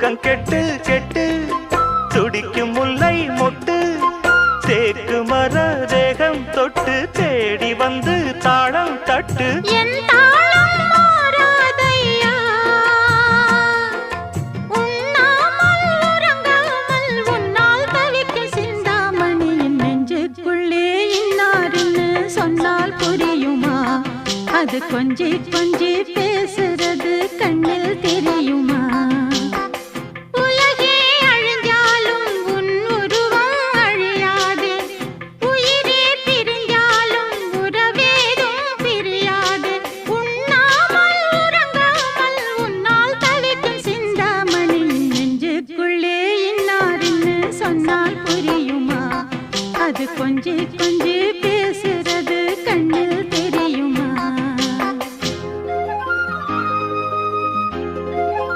தூக்கம் கெட்டு கெட்டு துடிக்கும் முல்லை மொட்டு தேக்கு மர தேகம் தொட்டு தேடி வந்து தாளம் தட்டு என் தாளம் மாறாதையா உண்ணாமல் உறங்காமல் உன்னால் தவிக்கும் சிந்தாமணியின் நெஞ்சுக்குள்ளே இன்னாருன்னு சொன்னால் புரியுமா அது கொஞ்சி கொஞ்சி பேசுறது கண்ணில் தெரியுமா உலகே அழிஞ்சாலும் உன் உருவம் அழியாது உயிரே பிரிஞ்சாலும் உறவேதும் பிரியாது உண்ணாமல் உறங்காமல் உன்னால் தவிக்கும் சிந்தாமணி நெஞ்சுக்குள்ளே இன்னாருன்னு சொன்னால் புரியுமா அது கொஞ்சி